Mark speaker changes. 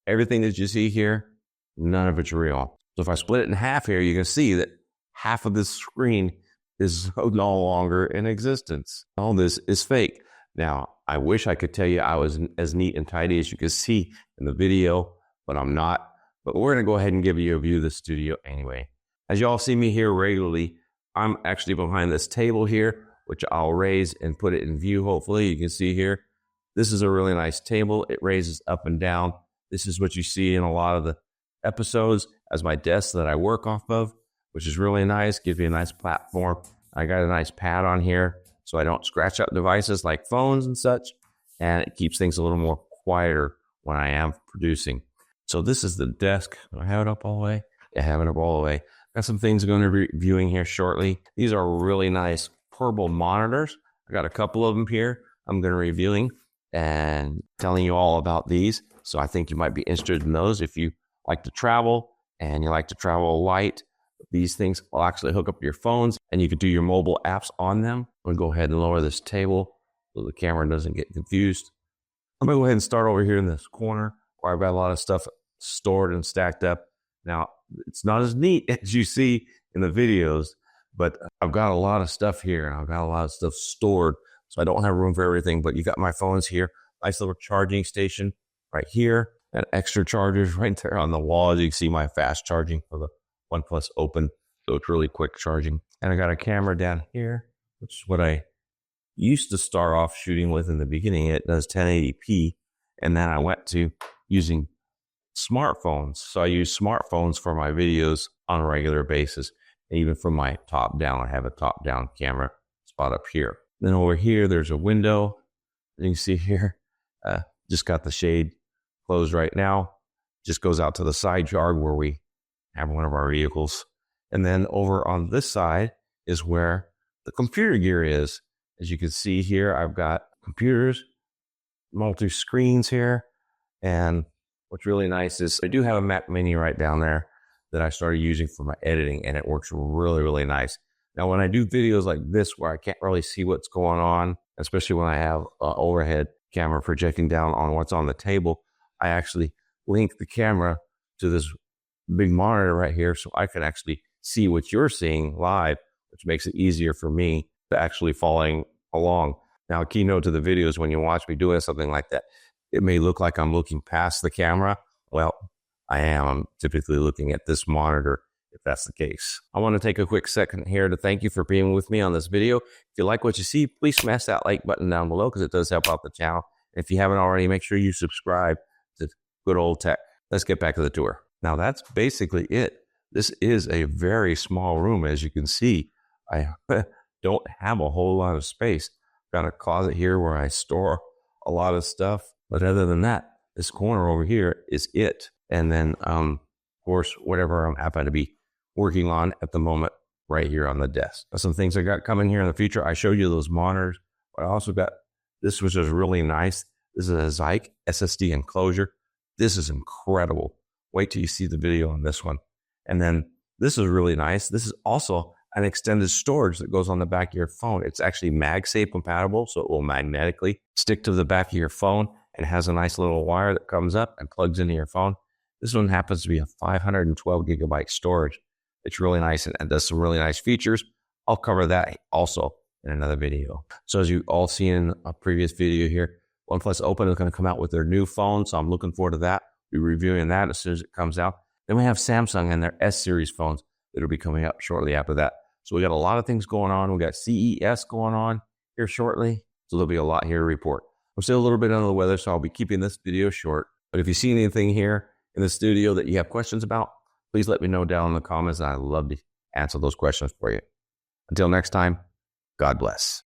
Speaker 1: Everything that you see here, none of it's real. So if I split it in half here, you can see that half of this screen is no longer in existence. All this is fake. Now, I wish I could tell you I was as neat and tidy as you can see in the video, but I'm not. But we're going to go ahead and give you a view of the studio anyway. As you all see me here regularly, I'm actually behind this table here, which I'll raise and put it in view. Hopefully you can see here. This is a really nice table. It raises up and down. This is what you see in a lot of the episodes as my desk that I work off of, which is really nice. Gives me a nice platform. I got a nice pad on here so I don't scratch up devices like phones and such. And it keeps things a little more quieter when I am producing. So this is the desk. Do I have it up all the way? I have it up all the way. Got some things I'm going to be reviewing here shortly. These are really nice portable monitors. I got a couple of them here. I'm going to be reviewing and telling you all about these. So I think you might be interested in those if you like to travel and you like to travel light. These things will actually hook up to your phones and you can do your mobile apps on them. I'm going to go ahead and lower this table so the camera doesn't get confused. I'm going to go ahead and start over here in this corner where I've got a lot of stuff stored and stacked up. Now, it's not as neat as you see in the videos, but I've got a lot of stuff here and I've got a lot of stuff stored. So I don't have room for everything, but you got my phones here. Nice little charging station right here. And extra chargers right there on the wall. As you can see, my fast charging for the OnePlus Open. So it's really quick charging. And I got a camera down here, which is what I used to start off shooting with in the beginning. It does 1080p. And then I went to using smartphones. So I use smartphones for my videos on a regular basis. And even from my top down, I have a top down camera spot up here. Then over here, there's a window. You can see here, just got the shade closed right now. Just goes out to the side yard where we have one of our vehicles. And then over on this side is where the computer gear is. As you can see here, I've got computers, multi screens here. And what's really nice is I do have a Mac Mini right down there that I started using for my editing, and it works really, really nice. Now, when I do videos like this where I can't really see what's going on, especially when I have an overhead camera projecting down on what's on the table, I actually link the camera to this big monitor right here so I can actually see what you're seeing live, which makes it easier for me to actually following along. Now, a keynote to the video is when you watch me doing something like that, it may look like I'm looking past the camera. Well, I am. I'm typically looking at this monitor if that's the case. I want to take a quick second here to thank you for being with me on this video. If you like what you see, please smash that like button down below because it does help out the channel. If you haven't already, make sure you subscribe to Good Old Tech. Let's get back to the tour. Now, that's basically it. This is a very small room, as you can see. I don't have a whole lot of space. Got a closet here where I store a lot of stuff. But other than that, this corner over here is it. And then, of course, whatever I'm happen to be working on at the moment right here on the desk. Some things I got coming here in the future. I showed you those monitors, but I also got this, which is really nice. This is a Zyke SSD enclosure. This is incredible. Wait till you see the video on this one. And then this is really nice. This is also an extended storage that goes on the back of your phone. It's actually MagSafe compatible, so it will magnetically stick to the back of your phone and has a nice little wire that comes up and plugs into your phone. This one happens to be a 512 gigabyte storage. It's really nice and does some really nice features. I'll cover that also in another video. So as you all seen in a previous video here, OnePlus Open is going to come out with their new phone. So I'm looking forward to that. We'll be reviewing that as soon as it comes out. Then we have Samsung and their S-series phones that will be coming up shortly after that. So we got a lot of things going on. We got CES going on here shortly. So there'll be a lot here to report. I'm still a little bit under the weather, so I'll be keeping this video short. But if you see anything here in the studio that you have questions about, please let me know down in the comments, and I'd love to answer those questions for you. Until next time, God bless.